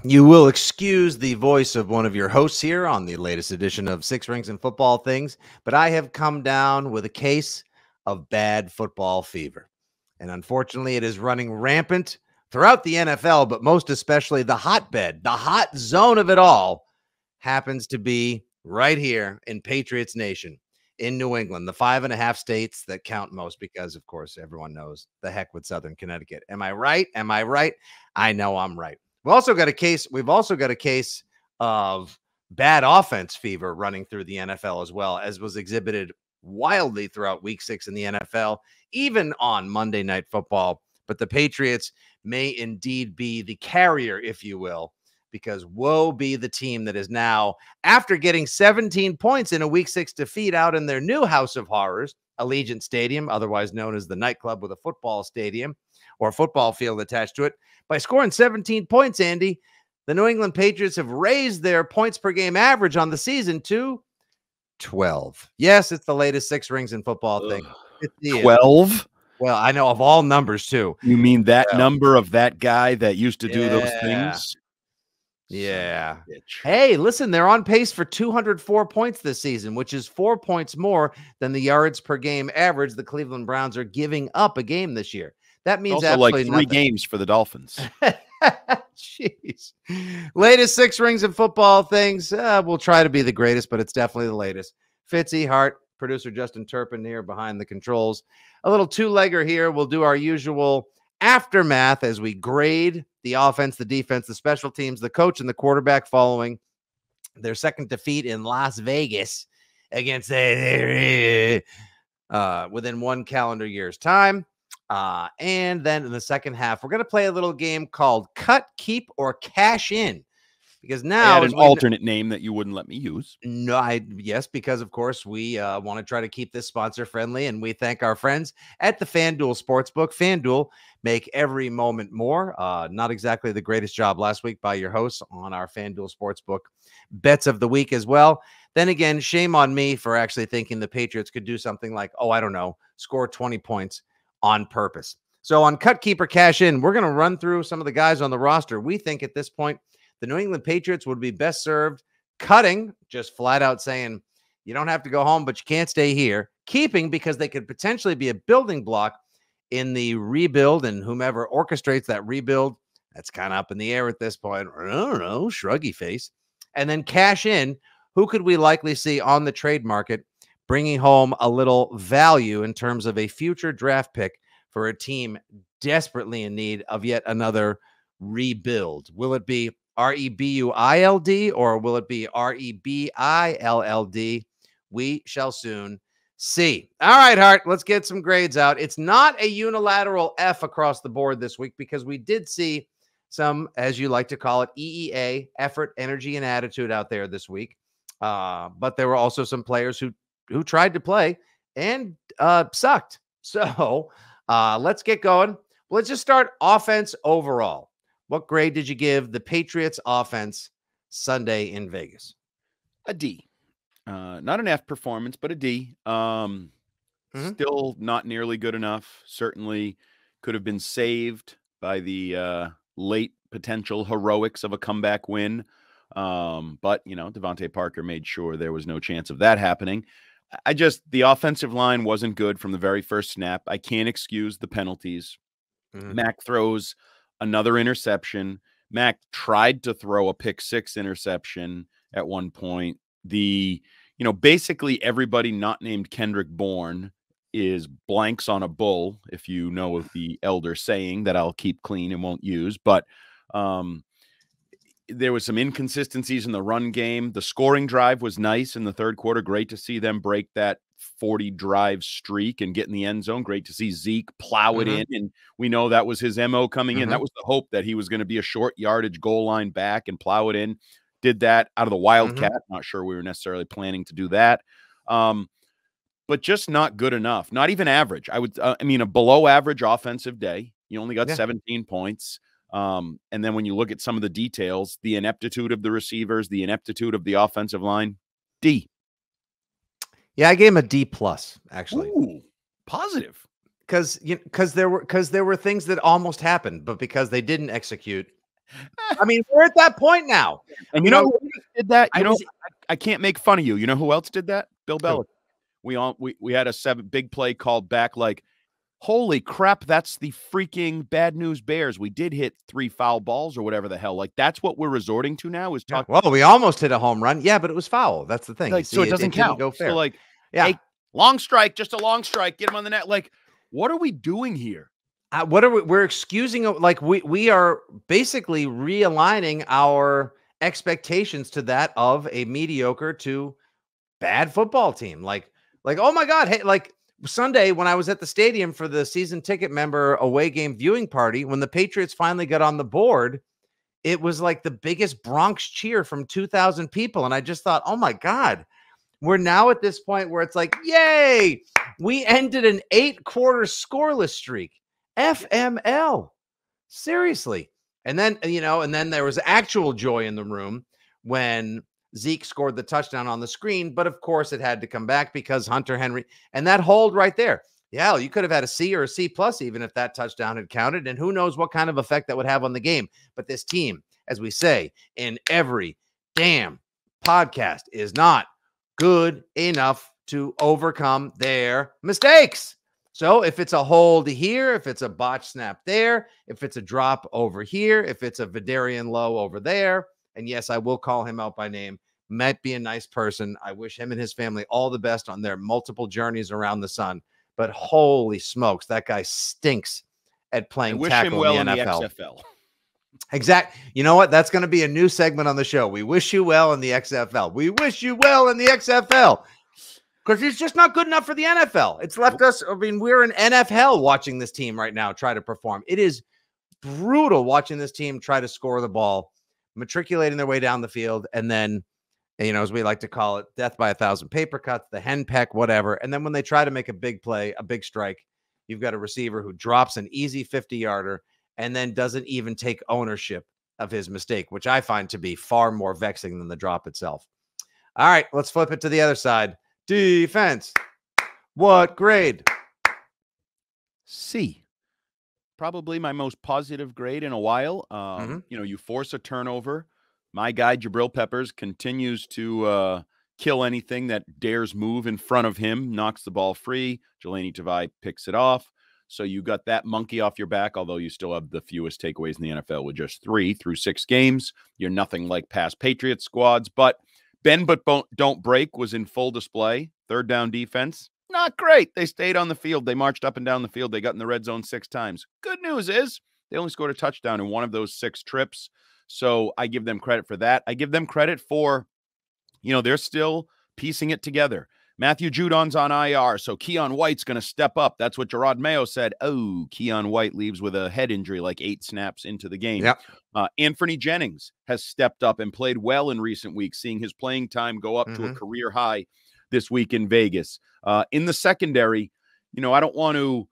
You will excuse the voice of one of your hosts here on the latest edition of Six Rings and Football Things, but I have come down with a case of bad football fever. And unfortunately, it is running rampant throughout the NFL, but most especially the hotbed, the hot zone of it all happens to be right here in Patriots Nation in New England, the 5.5 states that count most because, of course, everyone knows the heck with Southern Connecticut. Am I right? Am I right? I know I'm right. We've also got a case of bad offense fever running through the NFL as well, as was exhibited wildly throughout week 6 in the NFL, even on Monday Night Football. But the Patriots may indeed be the carrier, if you will, because woe be the team that is now, after getting 17 points in a week 6 defeat out in their new house of horrors, Allegiant Stadium, otherwise known as the nightclub with a football stadium or a football field attached to it. By scoring 17 points, Andy, the New England Patriots have raised their points per game average on the season to 12. Yes, it's the latest Six Rings in Football thing. 12? Well, I know of all numbers, too. You mean that number of that guy that used to do those things? Yeah. Hey, listen, they're on pace for 204 points this season, which is 4 points more than the yards per game average the Cleveland Browns are giving up a game this year. That means also absolutely like 3 games for the Dolphins. Jeez. Latest Six Rings and Football things. We'll try to be the greatest, but it's definitely the latest. Fitzy, Hart, producer Justin Turpin here behind the controls. A little two-legger here. We'll do our usual aftermath as we grade the offense, the defense, the special teams, the coach, and the quarterback following their second defeat in Las Vegas against within 1 calendar year's time. And then in the second half, we're going to play a little game called Cut, Keep, or Cash In. Because now I had an alternate name that you wouldn't let me use. No, yes, because of course we want to try to keep this sponsor friendly, and we thank our friends at the FanDuel Sportsbook. FanDuel, make every moment more. Not exactly the greatest job last week by your hosts on our FanDuel Sportsbook bets of the week as well. Then again, shame on me for actually thinking the Patriots could do something like, score 20 points on purpose. So on Cut, Keep, or Cash In, we're going to run through some of the guys on the roster. We think at this point, the New England Patriots would be best served cutting, just flat out saying, you don't have to go home, but you can't stay here. Keeping, because they could potentially be a building block in the rebuild, and whomever orchestrates that rebuild, that's kind of up in the air at this point. I don't know, shruggy face. And then Cash In, who could we likely see on the trade market bringing home a little value in terms of a future draft pick for a team desperately in need of yet another rebuild? Will it be REBUILD or will it be REBILLD? We shall soon see. All right, Hart, let's get some grades out. It's not a unilateral F across the board this week because we did see some, as you like to call it, EEA, effort, energy, and attitude out there this week. But there were also some players who tried to play and sucked. So let's get going. Let's just start offense overall. What grade did you give the Patriots offense Sunday in Vegas? A D. Not an F performance, but a D. Still not nearly good enough. Certainly could have been saved by the late potential heroics of a comeback win. But, Devontae Parker made sure there was no chance of that happening. The offensive line wasn't good from the very first snap. I can't excuse the penalties. Mac throws another interception. Mac tried to throw a pick 6 interception at one point. Basically everybody not named Kendrick Bourne is blanks on a bull, if you know of the elder saying that I'll keep clean and won't use. But there was some inconsistencies in the run game. The scoring drive was nice in the third quarter. Great to see them break that 40 drive streak and get in the end zone. Great to see Zeke plow it in. And we know that was his MO coming in. That was the hope that he was going to be a short yardage goal line back and plow it in. Did that out of the Wildcat. Not sure we were necessarily planning to do that. But just not good enough. Not even average. A below average offensive day. You only got 17 points. And then when you look at some of the details, the ineptitude of the receivers, the ineptitude of the offensive line, D. Yeah, I gave him a D plus, actually. Ooh, positive. Because there were things that almost happened, but because they didn't execute, I mean, we're at that point now. And you know who else did that? I was I can't make fun of you. You know who else did that? Bill who? Belichick. We had a big play called back like, holy crap, that's the freaking bad news Bears. We did hit 3 foul balls or whatever the hell. Like, that's what we're resorting to now is Yeah. talk Well, we almost hit a home run. Yeah, but it was foul. That's the thing. You like, so see, it doesn't didn't count. go fair. So like, yeah. hey, long strike, just a long strike, get him on the net. Like, what are we doing here? What are we're excusing? Like we are basically realigning our expectations to that of a mediocre to bad football team. Like, oh my God. Hey, like Sunday when I was at the stadium for the season ticket member away game viewing party, when the Patriots finally got on the board, it was like the biggest Bronx cheer from 2,000 people. And I just thought, oh my God, we're now at this point where it's like, yay, we ended an 8-quarter scoreless streak. FML. Seriously. And then, and then there was actual joy in the room when Zeke scored the touchdown on the screen. But of course, it had to come back because Hunter Henry and that hold right there. Yeah, you could have had a C or a C plus even if that touchdown had counted. And who knows what kind of effect that would have on the game. But this team, as we say in every damn podcast, is not good enough to overcome their mistakes. So if it's a hold here, if it's a botch snap there, if it's a drop over here, if it's a Vidarian low over there, and yes, I will call him out by name, might be a nice person. I wish him and his family all the best on their multiple journeys around the sun. But holy smokes, that guy stinks at playing tackle in the NFL. XFL. Exact. You know what? That's going to be a new segment on the show. We wish you well in the XFL. We wish you well in the XFL. Because he's just not good enough for the NFL. It's left us, I mean, we're in NFL watching this team right now try to perform. It is brutal watching this team try to score the ball, matriculating their way down the field, and then, as we like to call it, death by 1,000 paper cuts, the hen peck, whatever. And then when they try to make a big play, a big strike, you've got a receiver who drops an easy 50-yarder and then doesn't even take ownership of his mistake, which I find to be far more vexing than the drop itself. All right, let's flip it to the other side. Defense. What grade? C. Probably my most positive grade in a while. You force a turnover. My guy, Jabril Peppers, continues to kill anything that dares move in front of him, knocks the ball free. Jelani Tavai picks it off. So you got that monkey off your back, although you still have the fewest takeaways in the NFL with just 3 through 6 games. You're nothing like past Patriots squads, but bend but don't break was in full display. Third down defense, not great. They stayed on the field. They marched up and down the field. They got in the red zone 6 times. Good news is they only scored a touchdown in one of those 6 trips. So I give them credit for that. I give them credit for, they're still piecing it together. Matthew Judon's on IR, so Keon White's going to step up. That's what Gerard Mayo said. Oh, Keon White leaves with a head injury like 8 snaps into the game. Yep. Anthony Jennings has stepped up and played well in recent weeks, seeing his playing time go up to a career high this week in Vegas. In the secondary, I don't want to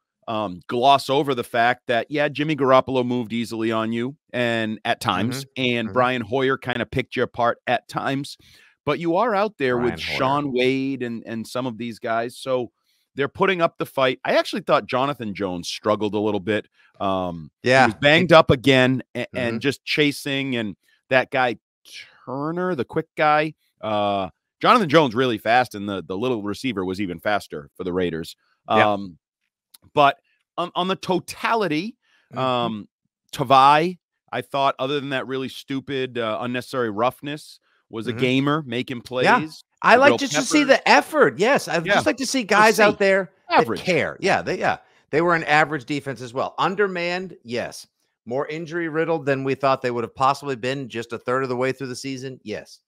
gloss over the fact that, Jimmy Garoppolo moved easily on you and at times, and Brian Hoyer kind of picked you apart at times. But you are out there with Sean Wade and some of these guys. So they're putting up the fight. I actually thought Jonathan Jones struggled a little bit. He was banged up again and just chasing. And that guy, Turner, the quick guy, Jonathan Jones really fast. And the little receiver was even faster for the Raiders. But on the totality, Tavai, I thought, other than that really stupid, unnecessary roughness, was a gamer making plays. Yeah. I like just to see the effort. Yes. I'd just like to see guys out there that care. Yeah. They were an average defense as well. Undermanned. Yes. More injury riddled than we thought they would have possibly been just a third of the way through the season. Yes.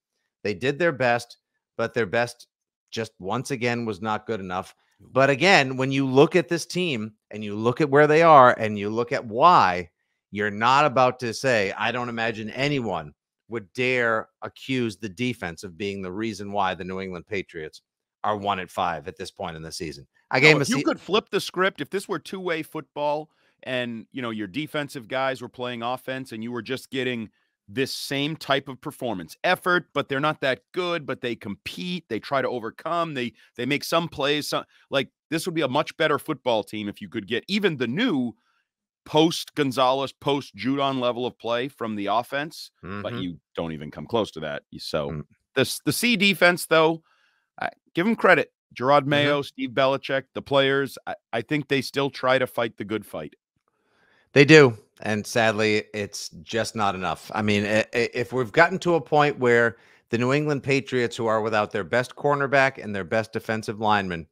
They did their best, but their best just once again was not good enough. But again, when you look at this team and you look at where they are and you look at why, you're not about to say, I don't imagine anyone would dare accuse the defense of being the reason why the New England Patriots are 1-5 at this point in the season. If you could flip the script, if this were two-way football and, your defensive guys were playing offense and you were just getting this same type of performance, effort, but they're not that good, but they compete, they try to overcome, they make some plays, like this would be a much better football team if you could get even the new post Gonzalez, post Judon level of play from the offense, but you don't even come close to that. So the C defense, though, give them credit. Gerard Mayo, Steve Belichick, the players, I think they still try to fight the good fight. They do. And sadly, it's just not enough. I mean, if we've gotten to a point where the New England Patriots, who are without their best cornerback and their best defensive lineman,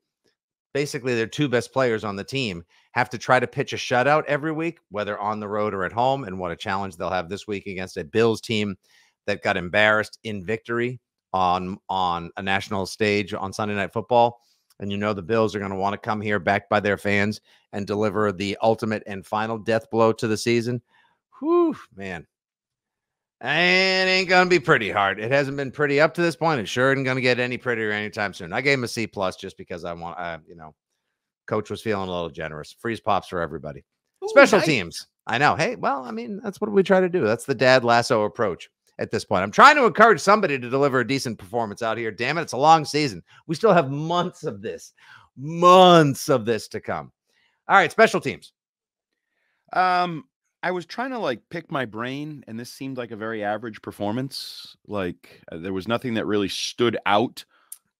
basically their two best players on the team, have to try to pitch a shutout every week, whether on the road or at home. And what a challenge they'll have this week against a Bills team that got embarrassed in victory on a national stage on Sunday Night Football. And you know the Bills are going to want to come here backed by their fans and deliver the ultimate and final death blow to the season. Whew, man. And it ain't going to be pretty hard. It hasn't been pretty up to this point. It sure isn't going to get any prettier anytime soon. I gave him a C+ just because I want, coach was feeling a little generous. Freeze pops for everybody. Ooh, special teams. I know. Hey, well, I mean, that's what we try to do. That's the Dad Lasso approach at this point. I'm trying to encourage somebody to deliver a decent performance out here. Damn it. It's a long season. We still have months of this to come. All right. Special teams. I was trying to pick my brain, and this seemed like a very average performance. There was nothing that really stood out.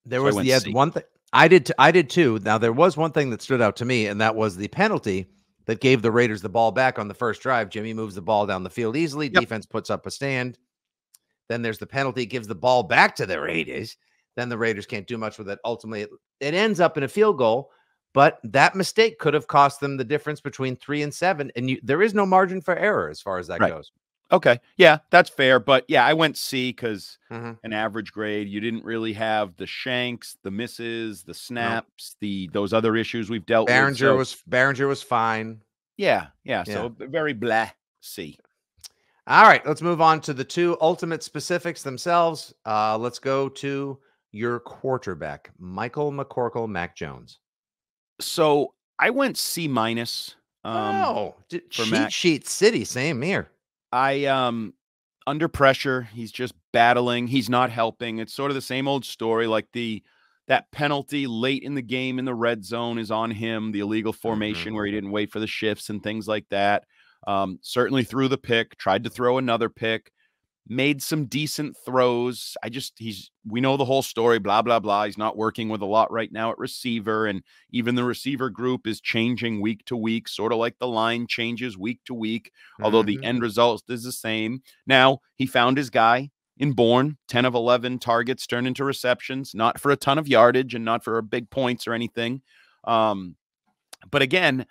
There was one thing I did too. Now there was one thing that stood out to me, and that was the penalty that gave the Raiders the ball back on the first drive. Jimmy moves the ball down the field easily. Yep. Defense puts up a stand. Then there's the penalty, gives the ball back to the Raiders. Then the Raiders can't do much with it. Ultimately, it ends up in a field goal. But that mistake could have cost them the difference between 3 and 7. And there is no margin for error as far as that goes. Okay. Yeah, that's fair. But yeah, I went C because an average grade. You didn't really have the shanks, the misses, the snaps, those other issues we've dealt with. Behringer was fine. Yeah. So very blah C. All right, let's move on to the two ultimate specifics themselves. Let's go to your quarterback, Michael McCorkle, Mac Jones. So I went C-. Cheat sheet city, same here. Under pressure, he's just battling. He's not helping. It's sort of the same old story. That penalty late in the game in the red zone is on him. The illegal formation where he didn't wait for the shifts and things like that. Certainly threw the pick, tried to throw another pick, made some decent throws. We know the whole story, blah, blah, blah. He's not working with a lot right now at receiver. And even the receiver group is changing week to week, sort of like the line changes week to week, although the end result is the same. Now he found his guy in Bourne, 10 of 11 targets turned into receptions, not for a ton of yardage and not for big points or anything. But again,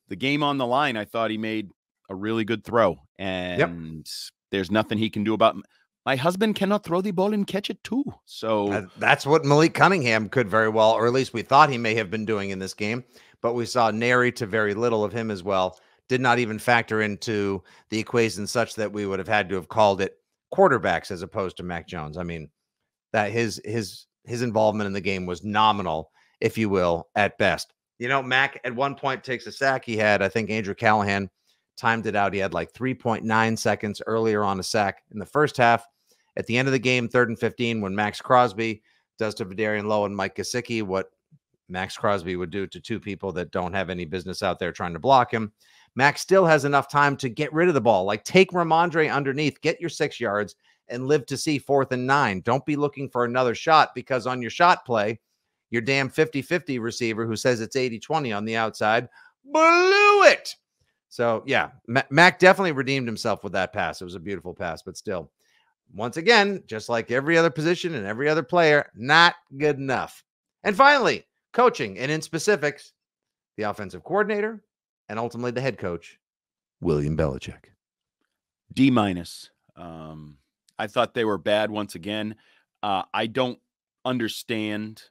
the game on the line, I thought he made a really good throw, and there's nothing he can do about it. My husband cannot throw the ball and catch it too. So that's what Malik Cunningham could very well, or at least we thought he may have been doing in this game, but we saw nary to very little of him as well. Did not even factor into the equation such that we would have had to have called it quarterbacks as opposed to Mac Jones. I mean, that his involvement in the game was nominal, if you will, at best. Mac at one point takes a sack. He had, I think, Andrew Callahan timed it out. He had 3.9 seconds earlier on a sack in the first half. At the end of the game, 3rd and 15, when Max Crosby does to Vidarian Lowe and Mike Gesicki what Max Crosby would do to two people that don't have any business out there trying to block him, Max still has enough time to get rid of the ball. Take Ramondre underneath, get your 6 yards, and live to see 4th and 9. Don't be looking for another shot, because on your shot play, your damn 50-50 receiver who says it's 80-20 on the outside blew it. So, yeah, Mac definitely redeemed himself with that pass. It was a beautiful pass, but still, once again, just like every other position and every other player, not good enough. And finally, coaching, and in specifics, the offensive coordinator and ultimately the head coach, William Belichick. D-. I thought they were bad once again. I don't understand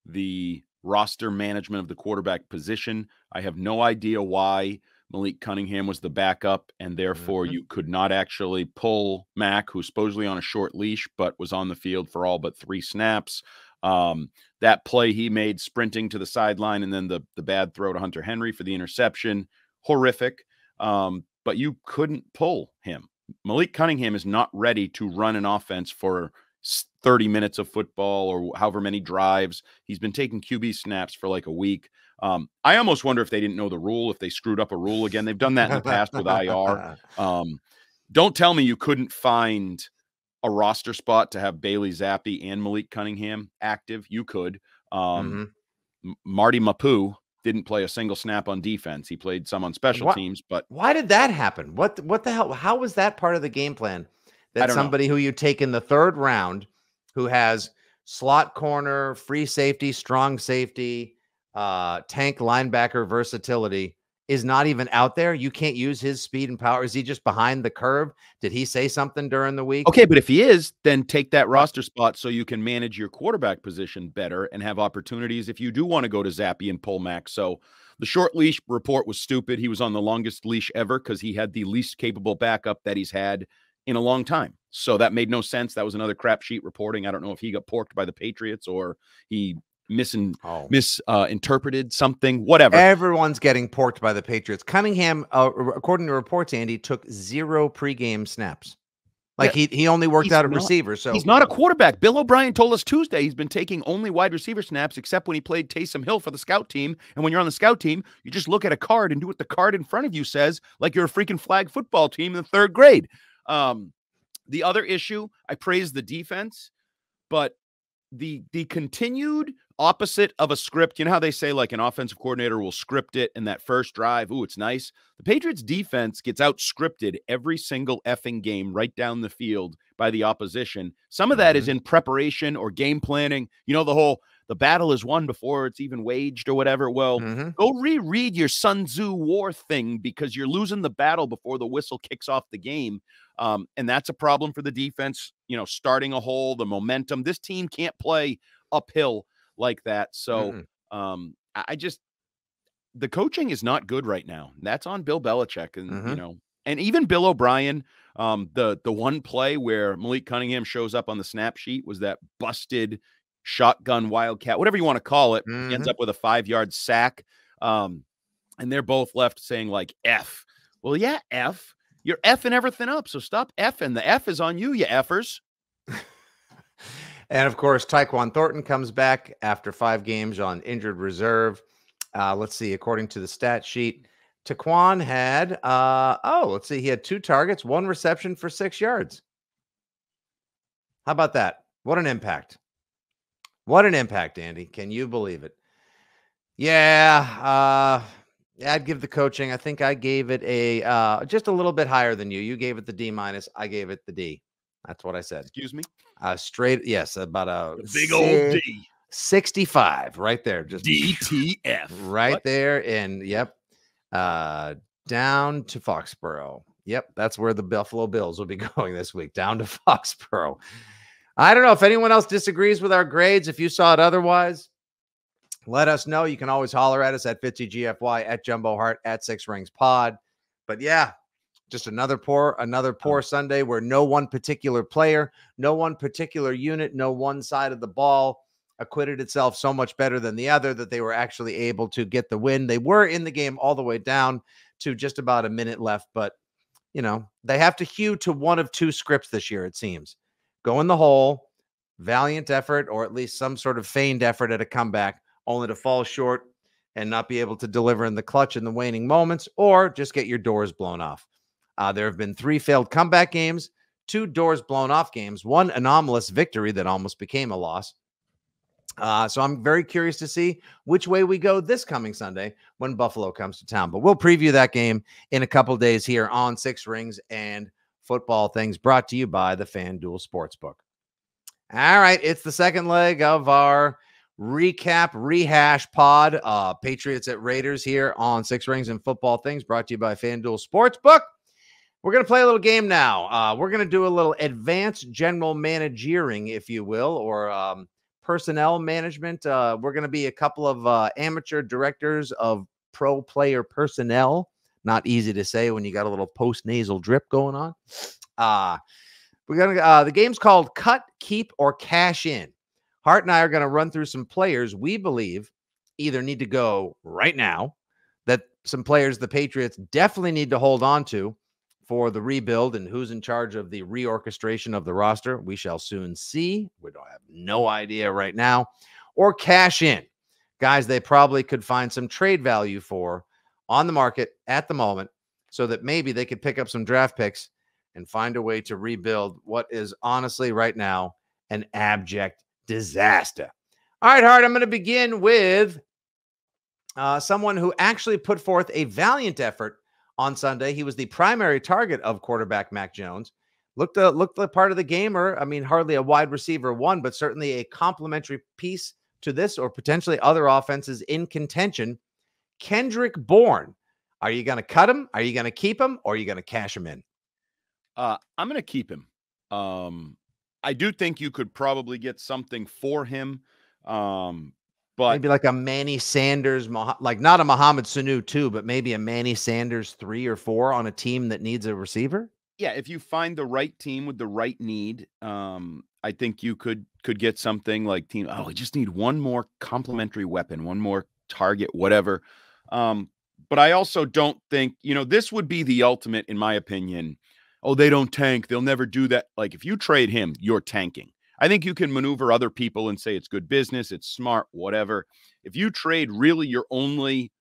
the roster management of the quarterback position. I have no idea why Malik Cunningham was the backup, and therefore you could not actually pull Mac, who's supposedly on a short leash, but was on the field for all but 3 snaps. That play he made sprinting to the sideline, and then the bad throw to Hunter Henry for the interception, horrific. But you couldn't pull him. Malik Cunningham is not ready to run an offense for 30 minutes of football or however many drives. He's been taking QB snaps for a week. I almost wonder if they didn't know the rule, if they screwed up a rule again. They've done that in the past with IR. Don't tell me you couldn't find a roster spot to have Bailey Zappi and Malik Cunningham active. You could. Marty Mapu didn't play a single snap on defense. He played some on special teams, but why did that happen? What the hell? How was that part of the game plan? That somebody who you take in the 3rd round, who has slot corner, free safety, strong safety, tank linebacker versatility, is not even out there? You can't use his speed and power. Is he just behind the curve? Did he say something during the week? Okay, but if he is, then take that roster spot so you can manage your quarterback position better and have opportunities if you do want to go to Zappi and pull Max. So the short leash report was stupid. He was on the longest leash ever because he had the least capable backup that he's had in a long time. So that made no sense. That was another crap sheet reporting. I don't know if he got porked by the Patriots or he misinterpreted something, whatever. Everyone's getting porked by the Patriots. Cunningham, according to reports, Andy, took 0 pregame snaps. Like he only worked out at receiver. So he's not a quarterback. Bill O'Brien told us Tuesday he's been taking only wide receiver snaps, except when he played Taysom Hill for the scout team. And when you're on the scout team, you just look at a card and do what the card in front of you says, like you're a freaking flag football team in the 3rd grade. The other issue, I praise the defense, but the continued opposite of a script. You know how they say like an offensive coordinator will script it in that first drive. Ooh, it's nice. The Patriots defense gets out scripted every single effing game right down the field by the opposition. Some of that is in preparation or game planning. You know, the battle is won before it's even waged or whatever. Well, go reread your Sun Tzu war thing because you're losing the battle before the whistle kicks off the game. And that's a problem for the defense, you know, starting a hole, the momentum. This team can't play uphill like that. So the coaching is not good right now. That's on Bill Belichick and, you know, and even Bill O'Brien. The one play where Malik Cunningham shows up on the snap sheet was that busted shotgun wildcat, whatever you want to call it. He ends up with a 5-yard sack. And they're both left saying like F. Well, yeah, F. You're effing everything up. So stop effing. The F is on you, you effers. And of course, Tyquan Thornton comes back after 5 games on injured reserve. Let's see. According to the stat sheet, Tyquan had, let's see. He had 2 targets, 1 reception for 6 yards. How about that? What an impact. What an impact, Andy. Can you believe it? Yeah. I'd give the coaching. I think I gave it a just a little bit higher than you. You gave it the D-. I gave it the D. That's what I said. Excuse me? Straight, yes, about a big old D. 65 right there. Just DTF. Right there. And yep. Down to Foxborough. Yep. That's where the Buffalo Bills will be going this week. Down to Foxborough. I don't know if anyone else disagrees with our grades. If you saw it otherwise, let us know. You can always holler at us at FitzyGFY, at Jumbo Hart, at 6 Rings Pod. But yeah, just another poor Sunday where no one particular player, no one particular unit, no one side of the ball acquitted itself so much better than the other that they were actually able to get the win. They were in the game all the way down to just about a minute left, but you know, they have to hew to one of 2 scripts this year, it seems. Go in the hole, valiant effort, or at least some sort of feigned effort at a comeback, only to fall short and not be able to deliver in the clutch in the waning moments, or just get your doors blown off. There have been 3 failed comeback games, 2 doors blown off games, 1 anomalous victory that almost became a loss. So I'm very curious to see which way we go this coming Sunday when Buffalo comes to town. But we'll preview that game in a couple of days here on 6 Rings and Football Things, brought to you by the FanDuel Sportsbook. All right, it's the second leg of our recap, rehash pod. Patriots at Raiders here on 6 Rings and Football Things, brought to you by FanDuel Sportsbook. We're going to play a little game now. We're going to do a little advanced general managering, if you will, or personnel management. We're going to be a couple of amateur directors of pro player personnel. Not easy to say when you got a little post-nasal drip going on. We're going to the game's called Cut, Keep, or Cash In. Hart and I are going to run through some players we believe either need to go right now, that some players the Patriots definitely need to hold on to for the rebuild, and who's in charge of the reorchestration of the roster. We shall soon see. We don't have no idea right now. Or cash in. guys they probably could find some trade value for on the market at the moment, so that maybe they could pick up some draft picks and find a way to rebuild what is honestly right now an abject disaster. All right, Hart, I'm going to begin with someone who actually put forth a valiant effort on Sunday. He was the primary target of quarterback Mac Jones. Looked the part of the gamer. I mean, hardly a wide receiver one, but certainly a complementary piece to this or potentially other offenses in contention. Kendrick Bourne. Are you going to cut him? Are you going to keep him? Or are you going to cash him in? I'm going to keep him. I do think you could probably get something for him. But maybe like a Manny Sanders, like not a Mohamed Sanu 2, but maybe a Manny Sanders 3 or 4 on a team that needs a receiver. Yeah, if you find the right team with the right need, I think you could get something like team. Oh, we just need one more complementary weapon, one more target, whatever. But I also don't think, this would be the ultimate, in my opinion. Oh, they don't tank. They'll never do that. Like if you trade him, you're tanking. I think you can maneuver other people and say it's good business, it's smart, whatever. If you trade really your only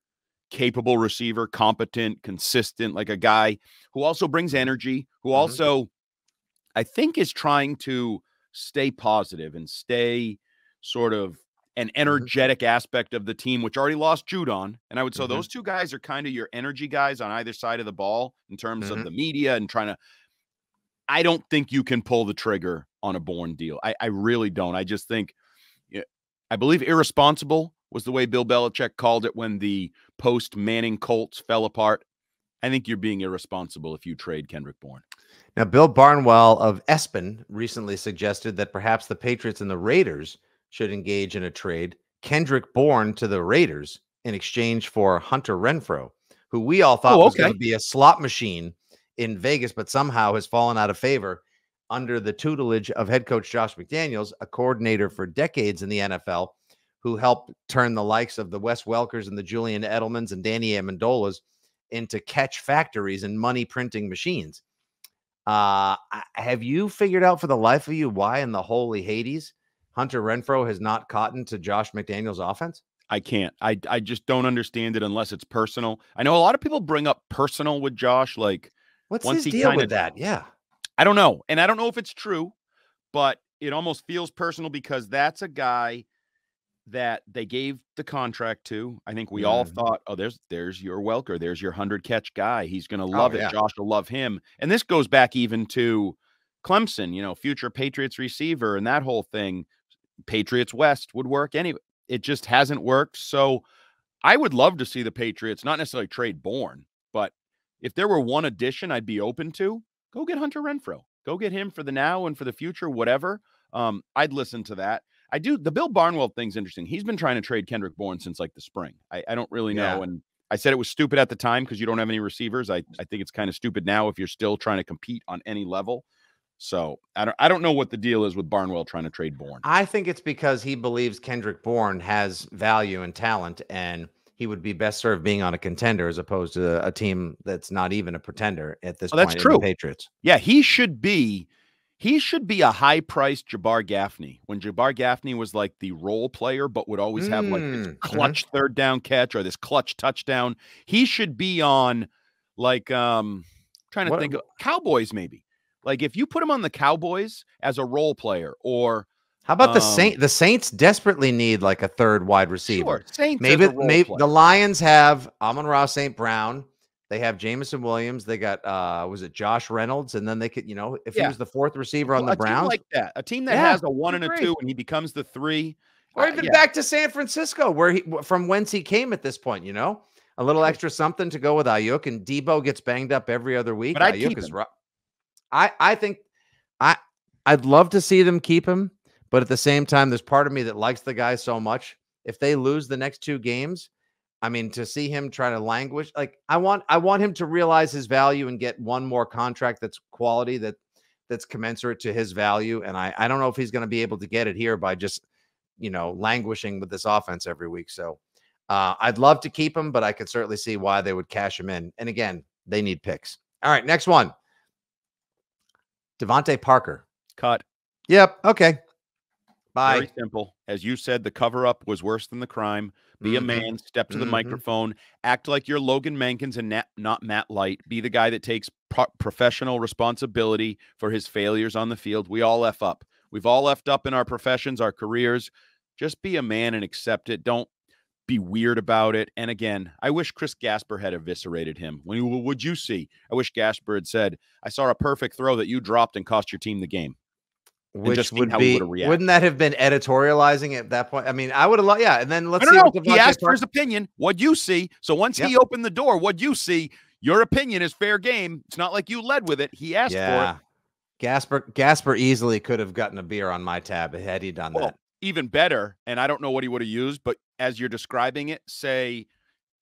capable receiver, competent, consistent, like a guy who also brings energy, who also I think is trying to stay positive and stay sort of an energetic aspect of the team, which already lost Judon. And I would say those two guys are kind of your energy guys on either side of the ball in terms of the media and trying to. I don't think you can pull the trigger on a Bourne deal. I really don't. I just think, I believe irresponsible was the way Bill Belichick called it when the post-Manning Colts fell apart. I think you're being irresponsible if you trade Kendrick Bourne. Now, Bill Barnwell of Espen recently suggested that perhaps the Patriots and the Raiders should engage in a trade. Kendrick Bourne to the Raiders in exchange for Hunter Renfrow, who we all thought was going to be a slot machine in Vegas, but somehow has fallen out of favor under the tutelage of head coach Josh McDaniels, a coordinator for decades in the NFL, who helped turn the likes of the Wes Welkers and the Julian Edelmans and Danny Amendolas into catch factories and money printing machines. Have you figured out for the life of you why in the holy Hades Hunter Renfrow has not caught to Josh McDaniels' offense? I can't. I just don't understand it unless it's personal. I know a lot of people bring up personal with Josh. Like, what's his deal with that? Yeah. I don't know. And I don't know if it's true, but it almost feels personal because that's a guy that they gave the contract to. I think we all thought, oh, there's your Welker. There's your 100-catch guy. He's going to love it. Yeah. Josh will love him. And this goes back even to Clemson, future Patriots receiver and that whole thing. Patriots West would work anyway. It just hasn't worked. So I would love to see the Patriots not necessarily trade Bourne, but if there were one addition I'd be open to, go get Hunter Renfrow. Go get him for the now and for the future, whatever. I'd listen to that. I do. The Bill Barnwell thing's interesting. He's been trying to trade Kendrick Bourne since like the spring. I don't really know. Yeah. And I said it was stupid at the time because you don't have any receivers. I think it's kind of stupid now if you're still trying to compete on any level. So I don't know what the deal is with Barnwell trying to trade Bourne. I think it's because he believes Kendrick Bourne has value and talent, and he would be best served being on a contender as opposed to a team that's not even a pretender at this point. That's true. In the Patriots. Yeah, he should be a high-priced Jabbar Gaffney. When Jabbar Gaffney was like the role player, but would always have like this clutch third down catch or this clutch touchdown. He should be on like trying to think of Cowboys maybe. Like if you put him on the Cowboys as a role player, or how about the Saints? The Saints desperately need like a third wide receiver. Sure, Saints maybe the Lions have Amon-Ra St. Brown. They have Jameson Williams. They got was it Josh Reynolds? And then they could, if he was the fourth receiver on the Browns, team like that, a team that has a 1 and a 2, and he becomes the 3, or even back to San Francisco, where from whence he came at this point. A little extra something to go with Ayuk, and Debo gets banged up every other week. But Ayuk is rough. I think I'd love to see them keep him, but at the same time, there's part of me that likes the guy so much. If they lose the next 2 games, I mean, to see him try to languish, like I want him to realize his value and get one more contract that's quality, that's commensurate to his value. And I don't know if he's going to be able to get it here by just, languishing with this offense every week. So I'd love to keep him, but I could certainly see why they would cash him in. And again, they need picks. All right, next one. Devontae Parker. Cut. Yep. Okay. Bye. Very simple. As you said, the cover-up was worse than the crime. Be a man, step to the microphone, act like you're Logan Mankins and not Matt Light. Be the guy that takes professional responsibility for his failures on the field. We all F up. We've all effed up in our professions, our careers. Just be a man and accept it. Don't be weird about it. And again, I wish Chris Gasper had eviscerated him. When would you see? I wish Gasper had said, I saw a perfect throw that you dropped and cost your team the game. Which would be, wouldn't that have been editorializing at that point? I mean, I would have loved, yeah. And then let's see what he asked for his opinion. What'd you see? So once he opened the door, what'd you see? Your opinion is fair game. It's not like you led with it. He asked for it. Gasper easily could have gotten a beer on my tab had he done that. Even better, and I don't know what he would have used, but as you're describing it, say,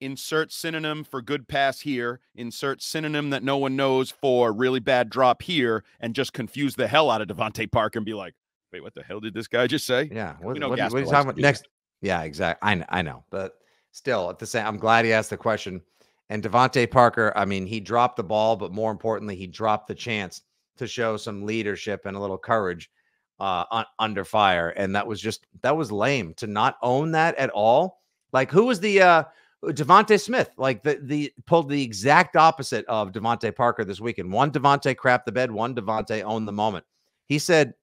insert synonym for good pass here, insert synonym that no one knows for really bad drop here, and just confuse the hell out of Devontae Parker and be like, wait, what the hell did this guy just say? Yeah. What are you talking about next? Yeah, exactly. I know. But still, at the same, I'm glad he asked the question. And Devontae Parker, I mean, he dropped the ball, but more importantly, he dropped the chance to show some leadership and a little courage under fire. And that was lame to not own that at all. Like, who was the Devontae Smith, like the pulled the exact opposite of Devontae Parker this weekend. One Devontae crapped the bed, one Devontae owned the moment. He said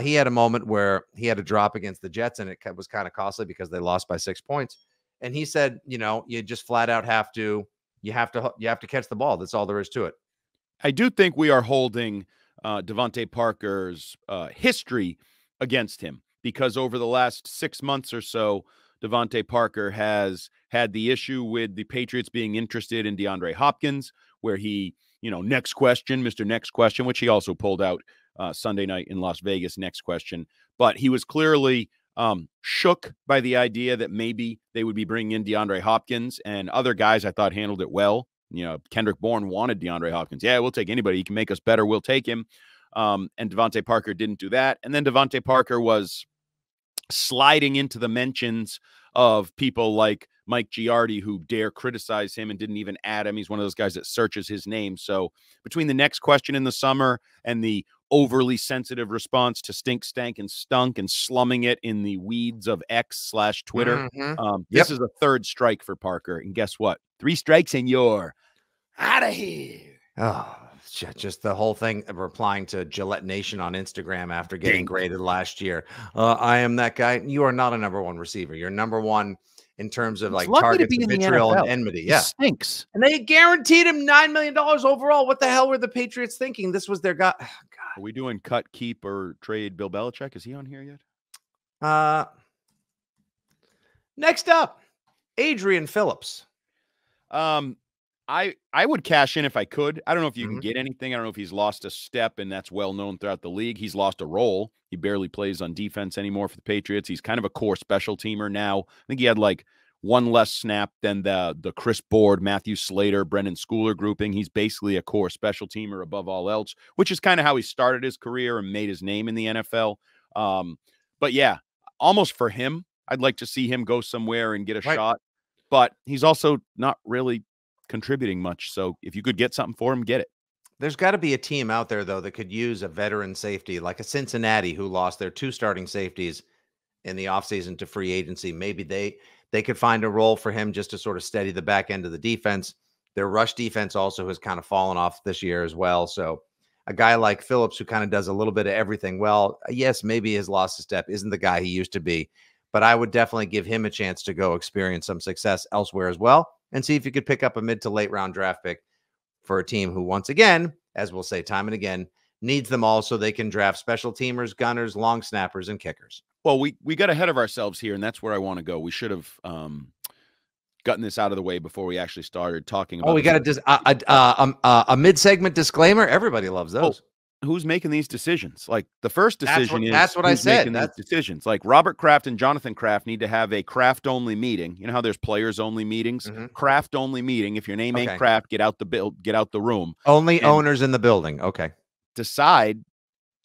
he had a moment where he had a drop against the Jets, and it was kind of costly because they lost by 6 points. And he said, you just flat out have to catch the ball. That's all there is to it. I do think we are holding Devontae Parker's history against him, because over the last 6 months or so, Devontae Parker has had the issue with the Patriots being interested in DeAndre Hopkins, where he, next question, Mr. Next Question, which he also pulled out Sunday night in Las Vegas, next question. But he was clearly shook by the idea that maybe they would be bringing in DeAndre Hopkins, and other guys I thought handled it well. Kendrick Bourne wanted DeAndre Hopkins. Yeah, we'll take anybody. He can make us better. We'll take him. And Devontae Parker didn't do that. And then Devontae Parker was sliding into the mentions of people like Mike Giardi, who dare criticize him and didn't even add him. He's one of those guys that searches his name. So between the next question in the summer and the overly sensitive response to stink, stank, and stunk and slumming it in the weeds of X/Twitter, this is a third strike for Parker. And guess what? 3 strikes and you're out of here. Oh, just the whole thing of replying to Gillette Nation on Instagram after getting graded last year. I am that guy. You are not a number 1 receiver. You're number 1 in terms of like targets, vitriol, and enmity. Yeah, stinks. And they guaranteed him $9 million overall. What the hell were the Patriots thinking? This was their guy. Oh, God. Are we doing cut, keep, or trade Bill Belichick? Is he on here yet? Next up, Adrian Phillips. I would cash in if I could. I don't know if you can get anything. I don't know if he's lost a step, and that's well known throughout the league. He's lost a role. He barely plays on defense anymore for the Patriots. He's kind of a core special teamer now. I think he had like 1 less snap than the Chris Board, Matthew Slater, Brendan Schooler grouping. He's basically a core special teamer above all else, which is kind of how he started his career and made his name in the NFL. But yeah, almost for him, I'd like to see him go somewhere and get a shot. But he's also not really contributing much. So if you could get something for him, get it. There's got to be a team out there, though, that could use a veteran safety like a Cincinnati, who lost their 2 starting safeties in the offseason to free agency. Maybe they could find a role for him just to sort of steady the back end of the defense. Their rush defense also has kind of fallen off this year as well. So a guy like Phillips, who kind of does a little bit of everything well, yes, maybe has lost a step, isn't the guy he used to be. But I would definitely give him a chance to go experience some success elsewhere as well, and see if you could pick up a mid to late round draft pick for a team who, once again, as we'll say time and again, needs them all so they can draft special teamers, gunners, long snappers, and kickers. Well, we got ahead of ourselves here, and that's where I want to go. We should have gotten this out of the way before we actually started talking about. Oh, we got a mid-segment disclaimer. Everybody loves those. Who's making these decisions? Like, the first decision that's what I said. These decisions. Like, Robert Kraft and Jonathan Kraft need to have a Kraft-only meeting. You know how there's players-only meetings? Kraft-only meeting. If your name ain't Kraft, get out the room. Only owners in the building. Okay. Decide,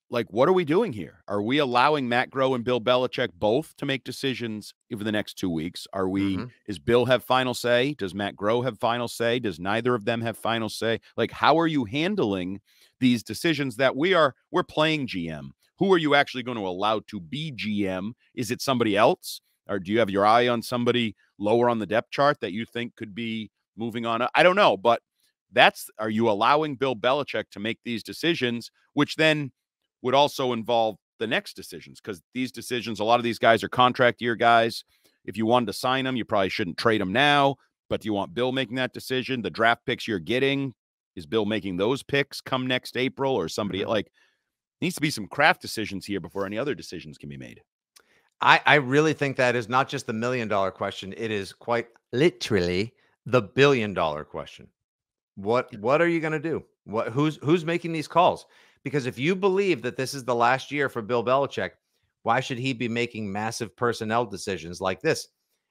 like, what are we doing here? Are we allowing Matt Groh and Bill Belichick both to make decisions over the next 2 weeks? Are we? Does Bill have final say? Does Matt Groh have final say? Does neither of them have final say? Like, how are you handling these decisions that we're playing GM? who are you actually going to allow to be GM? Is it somebody else? Or do you have your eye on somebody lower on the depth chart that you think could be moving on? I don't know, but are you allowing Bill Belichick to make these decisions, which then would also involve the next decisions? Because these decisions, a lot of these guys are contract year guys. If you wanted to sign them, you probably shouldn't trade them now. But do you want Bill making that decision? The draft picks you're getting, is Bill making those picks come next April, or somebody like needs to be some craft decisions here before any other decisions can be made? I really think that is not just the $1 million question. It is quite literally the $1 billion question. What are you going to do? Who's making these calls? Because if you believe that this is the last year for Bill Belichick, why should he be making massive personnel decisions like this?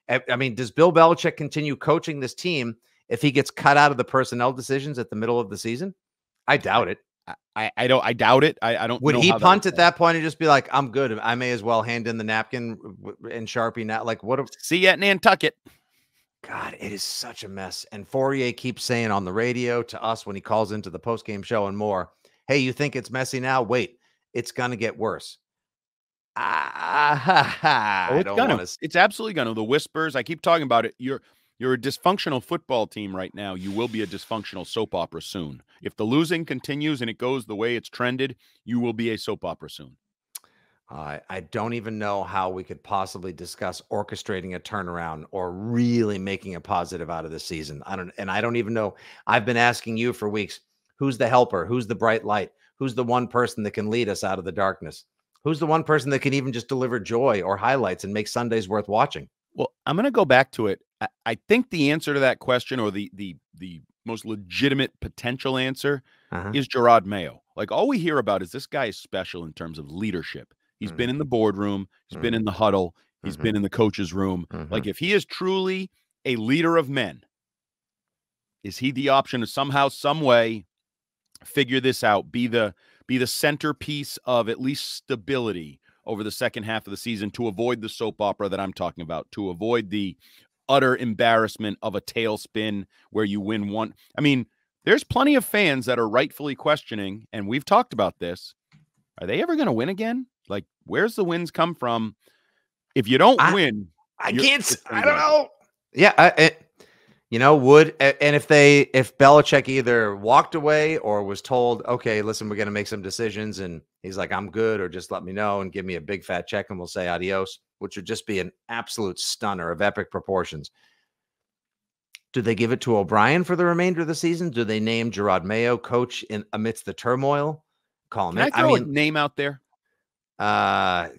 I mean, does Bill Belichick continue coaching this team if he gets cut out of the personnel decisions at the middle of the season? I doubt it. I doubt it. I don't. Would he punt at that point and just be like, "I'm good. I may as well hand in the napkin and Sharpie now." Like, what? See you at Nantucket. God, it is such a mess. And Fourier keeps saying on the radio to us when he calls into the postgame show and more, "Hey, you think it's messy now? Wait, it's gonna get worse." It's absolutely gonna. The whispers. I keep talking about it. You're a dysfunctional football team right now. You will be a dysfunctional soap opera soon. If the losing continues and it goes the way it's trended, you will be a soap opera soon. I don't even know how we could possibly discuss orchestrating a turnaround or really making a positive out of this season. I don't even know. I've been asking you for weeks, who's the helper? Who's the bright light? Who's the one person that can lead us out of the darkness? Who's the one person that can even just deliver joy or highlights and make Sundays worth watching? Well, I'm going to go back to it. I think the answer to that question, or the most legitimate potential answer, is Gerard Mayo. Like, all we hear about is this guy is special in terms of leadership. He's been in the boardroom. He's been in the huddle. He's been in the coach's room. Like, if he is truly a leader of men, is he the option to somehow, some way figure this out, be the centerpiece of at least stability over the second half of the season, to avoid the soap opera that I'm talking about, to avoid the utter embarrassment of a tailspin where you win one? I mean, there's plenty of fans that are rightfully questioning, and we've talked about this, are they ever going to win again? Like, where's the wins come from? If you don't win, I don't know. Yeah, and if Belichick either walked away or was told, okay, listen, we're going to make some decisions, and he's like, I'm good, or just let me know and give me a big fat check and we'll say adios, which would just be an absolute stunner of epic proportions. Do they give it to O'Brien for the remainder of the season? Do they name Gerard Mayo coach amidst the turmoil? Call him. Can I throw a name out there? God,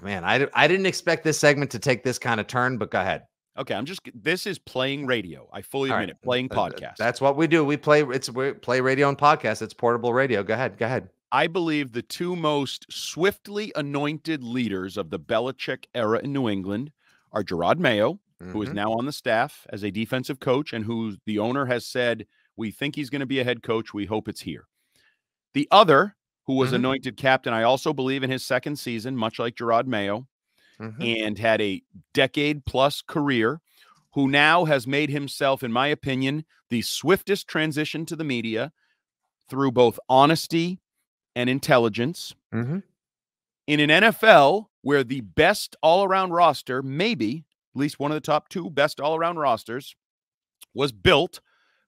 man, I didn't expect this segment to take this kind of turn, but go ahead. Okay, this is playing radio. I fully admit it. Playing podcast. That's what we do. We play radio and podcast. It's portable radio. Go ahead. I believe the two most swiftly anointed leaders of the Belichick era in New England are Gerard Mayo, who is now on the staff as a defensive coach, and who the owner has said, we think he's going to be a head coach. We hope it's here. The other, who was anointed captain, I also believe in his second season, much like Gerard Mayo, and had a decade-plus career, who now has made himself, in my opinion, the swiftest transition to the media through both honesty and intelligence. In an NFL where the best all-around roster, maybe at least one of the top two best all-around rosters, was built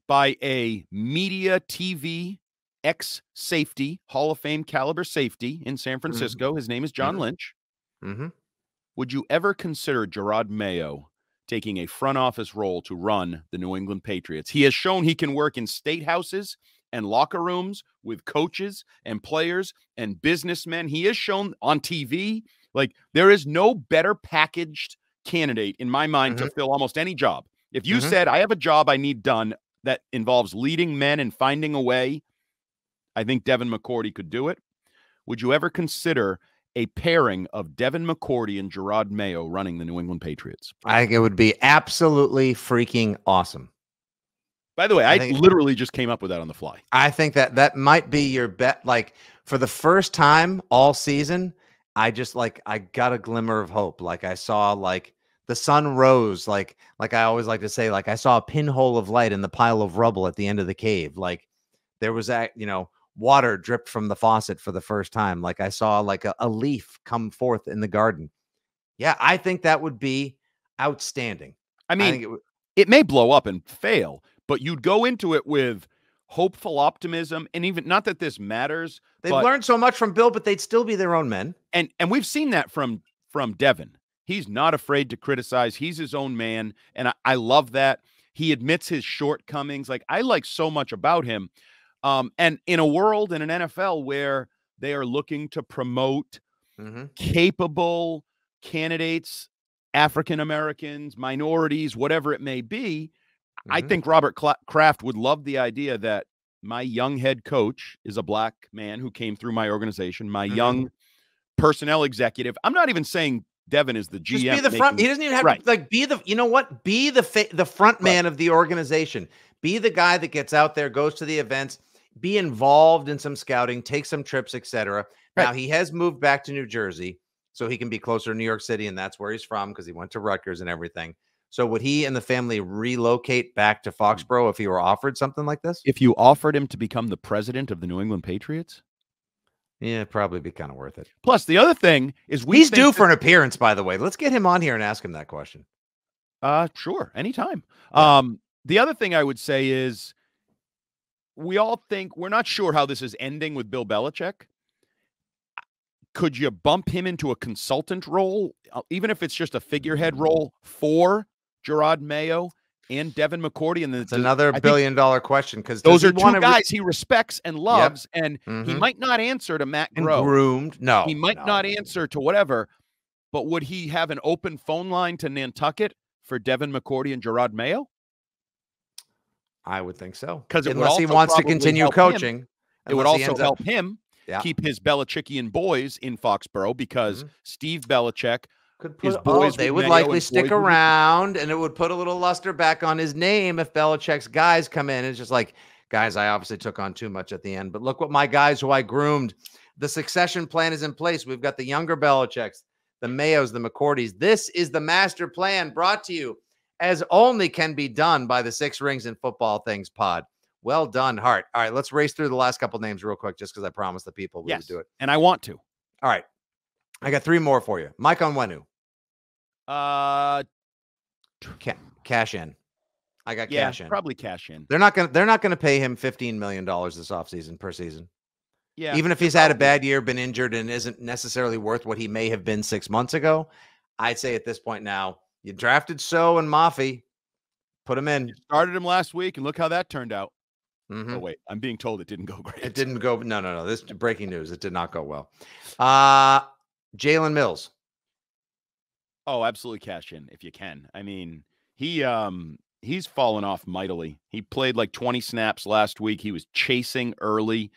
by a media TV ex-safety, Hall of Fame caliber safety in San Francisco. His name is John Lynch. Would you ever consider Gerard Mayo taking a front office role to run the New England Patriots? He has shown he can work in state houses and locker rooms with coaches and players and businessmen. He has shown on TV, like, there is no better packaged candidate in my mind to fill almost any job. If you said, I have a job I need done that involves leading men and finding a way, I think Devin McCourty could do it. Would you ever consider a pairing of Devin McCourty and Gerard Mayo running the New England Patriots? I think it would be absolutely freaking awesome. By the way, I literally just came up with that on the fly. I think that might be your bet. Like, for the first time all season, I got a glimmer of hope. Like, I saw, like, the sun rose. Like I always like to say, like, I saw a pinhole of light in the pile of rubble at the end of the cave. Like, there was water dripped from the faucet for the first time. Like I saw like a leaf come forth in the garden. Yeah, I think that would be outstanding. I I mean, think it may blow up and fail, but you'd go into it with hopeful optimism, and even not that this matters. they've learned so much from Bill, but they'd still be their own men. And we've seen that from Devin. He's not afraid to criticize. He's his own man, and I love that. He admits his shortcomings. Like, I like so much about him. And in a world, in an NFL where they are looking to promote capable candidates, African Americans, minorities, whatever it may be, I think Robert Kraft would love the idea that my young head coach is a black man who came through my organization, my young personnel executive. I'm not even saying Devin is the GM. Just be the front. He doesn't even have to like be the, you know what? Be the front man of the organization. Be the guy that gets out there, goes to the events, be involved in some scouting, take some trips, etc. Now he has moved back to New Jersey so he can be closer to New York City, and that's where he's from because he went to Rutgers and everything. So would he and the family relocate back to Foxborough if he were offered something like this? If you offered him to become the president of the New England Patriots? Yeah, it'd probably be kind of worth it. Plus, the other thing is he's due for an appearance, by the way. Let's get him on here and ask him that question. Sure, anytime. Yeah. The other thing I would say is we all think we're not sure how this is ending with Bill Belichick. Could you bump him into a consultant role, even if it's just a figurehead role for Gerard Mayo and Devin McCourty? And it's another billion-dollar question because those are two guys he respects and loves, and he Mm-hmm. might not answer to Matt Groh. Groomed. No, he might not answer to whatever. But would he have an open phone line to Nantucket for Devin McCourty and Gerard Mayo? I would think so. Because unless he wants to continue coaching, it would also help him keep his Belichickian boys in Foxborough because Steve Belichick could put his boys. They would likely stick around, and it would put a little luster back on his name if Belichick's guys come in. It's just like, guys, I obviously took on too much at the end, but look what my guys who I groomed. The succession plan is in place. We've got the younger Belichicks, the Mayos, the McCourtys. This is the master plan brought to you as only can be done by the Six Rings and Football Things pod. Well done, Hart. All right, let's race through the last couple names real quick just because I promised the people we would do it. And I want to. All right. I got three more for you. Mike Onwenu. Cash in. I got cash in. Probably cash in. They're not gonna pay him $15 million this offseason per season. Yeah. Even if he's had a bad year, been injured, and isn't necessarily worth what he may have been 6 months ago, I'd say at this point now, you drafted So and Mafi, put him in. You started him last week, and look how that turned out. Mm-hmm. Oh, wait. I'm being told it didn't go great. It didn't go. No. This breaking news. It did not go well. Jalen Mills. Oh, absolutely cash in if you can. I mean, he's fallen off mightily. He played like 20 snaps last week. He was chasing early.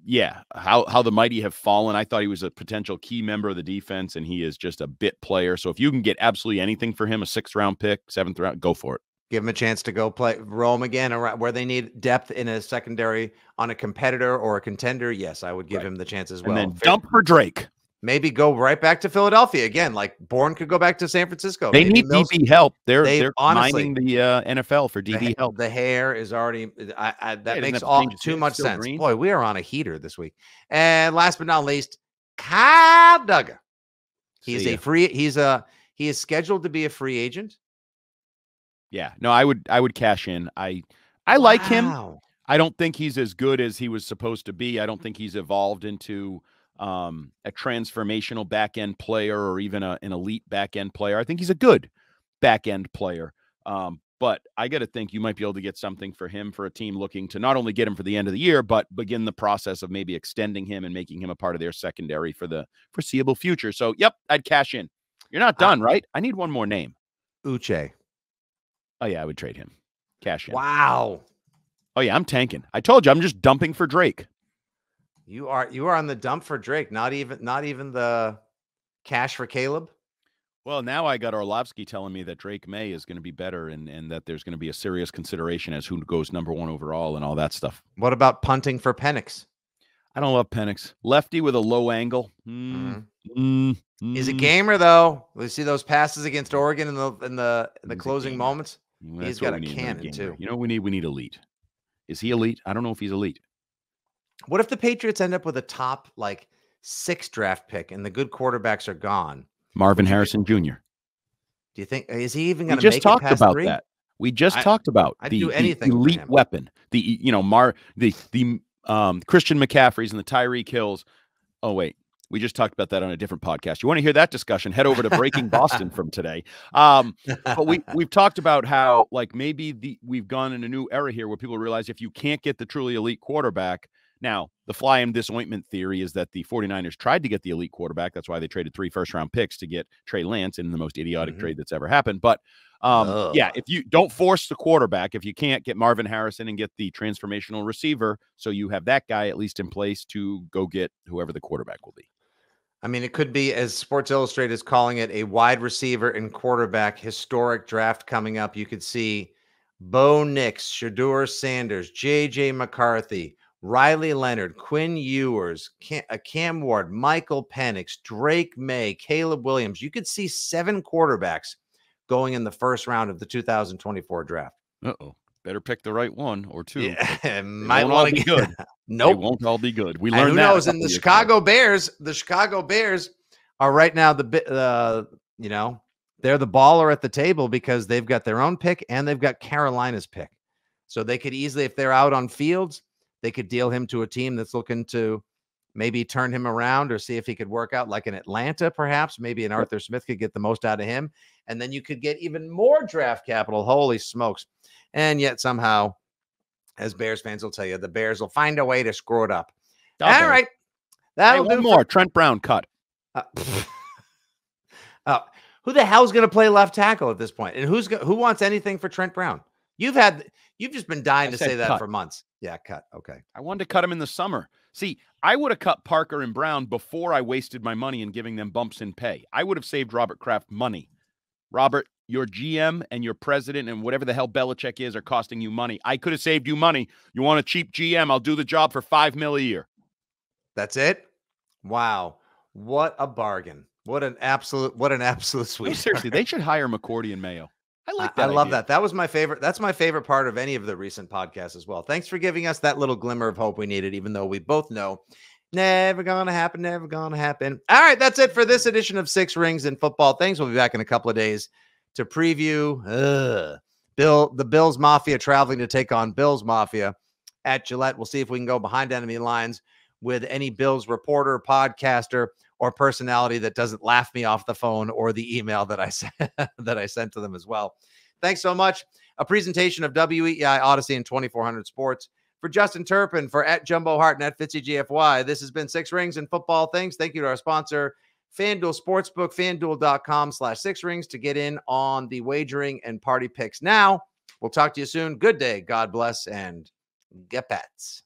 Yeah, how the mighty have fallen. I thought he was a potential key member of the defense, and he is just a bit player. So if you can get absolutely anything for him, a 6th round pick, 7th round, go for it. Give him a chance to go play roam again around where they need depth in a secondary on a competitor or a contender. Yes, I would give him the chance as well. And then dump for Drake. Maybe go right back to Philadelphia again. Like Bourne could go back to San Francisco. They need DB help. They're honestly mining the NFL for DB help. The hair is already that makes all too much sense. Green. Boy, we are on a heater this week. And last but not least, Kyle Duggar. He is scheduled to be a free agent. Yeah, no, I would cash in. I like him. I don't think he's as good as he was supposed to be. I don't think he's evolved into a transformational back-end player or even an elite back-end player. I think he's a good back-end player. But I got to think you might be able to get something for him for a team looking to not only get him for the end of the year, but begin the process of maybe extending him and making him a part of their secondary for the foreseeable future. So, yep, I'd cash in. You're not done, right? I need one more name. Uche. Oh, yeah, I would trade him. Cash in. Wow. Oh, yeah, I'm tanking. I told you, I'm just dumping for Drake. You are on the dump for Drake, not even the cash for Caleb. Well, now I got Orlovsky telling me that Drake May is going to be better and that there's going to be a serious consideration as who goes #1 overall and all that stuff. What about punting for Penix? I don't love Penix. Lefty with a low angle. He's a gamer though. We see those passes against Oregon in the closing moments. Well, he's got a cannon too. You know, we need elite. Is he elite? I don't know if he's elite. What if the Patriots end up with a top, like, 6 draft pick and the good quarterbacks are gone? Marvin Harrison Jr. Do you think, is he even We going to just make it talked past about 3? that. We just talked about I'd the do anything for elite him. weapon, the Christian McCaffreys and the Tyreek Hills. Oh, wait. We just talked about that on a different podcast. You want to hear that discussion, head over to Breaking Boston from today. But we've talked about how, like, maybe we've gone in a new era here where people realize if you can't get the truly elite quarterback. Now, the fly in this ointment theory is that the 49ers tried to get the elite quarterback. That's why they traded 3 first-round picks to get Trey Lance in the most idiotic trade that's ever happened. But, yeah, if you don't force the quarterback, if you can't get Marvin Harrison and get the transformational receiver, so you have that guy at least in place to go get whoever the quarterback will be. I mean, it could be, as Sports Illustrated is calling it, a wide receiver and quarterback historic draft coming up. You could see Bo Nix, Shedeur Sanders, J.J. McCarthy, Riley Leonard, Quinn Ewers, Cam Ward, Michael Penix, Drake May, Caleb Williams. You could see 7 quarterbacks going in the first round of the 2024 draft. Uh-oh. Better pick the right one or 2. Yeah, might want to be good. Nope. They won't all be good. We learned who that. knows? And the Chicago Bears are right now they're the baller at the table because they've got their own pick and they've got Carolina's pick. So they could easily, if they're out on Fields, they could deal him to a team that's looking to maybe turn him around or see if he could work out, like in Atlanta, perhaps. Maybe an Arthur Smith could get the most out of him. And then you could get even more draft capital. Holy smokes. And yet somehow, as Bears fans will tell you, the Bears will find a way to screw it up. All right. That'll do more. Trent Brown cut. Who the hell's going to play left tackle at this point? And who wants anything for Trent Brown? You've just been dying to say that for months. Yeah, cut. Okay. I wanted to cut him in the summer. See, I would have cut Parker and Brown before I wasted my money in giving them bumps in pay. I would have saved Robert Kraft money. Robert, your GM and your president and whatever the hell Belichick is are costing you money. I could have saved you money. You want a cheap GM? I'll do the job for $5 million a year. That's it? Wow. What a bargain. What an absolute sweet. No, seriously, they should hire McCourty and Mayo. I like that. I love that. That was my favorite. That's my favorite part of any of the recent podcasts as well. Thanks for giving us that little glimmer of hope we needed, even though we both know never gonna happen. Never gonna happen. All right, that's it for this edition of 6 Rings and Football Things. We'll be back in a couple of days to preview the Bills Mafia traveling to take on Bills Mafia at Gillette. We'll see if we can go behind enemy lines with any Bills reporter, podcaster, or personality that doesn't laugh me off the phone or the email that I sent to them as well. Thanks so much. A presentation of WEI Odyssey and 2400 Sports. For Justin Turpin, for @Jumbo Hart and @FitzyGFY, this has been 6 Rings and Football Things. Thank you to our sponsor, FanDuel Sportsbook, FanDuel.com/6rings to get in on the wagering and party picks. Now, we'll talk to you soon. Good day. God bless and get bats.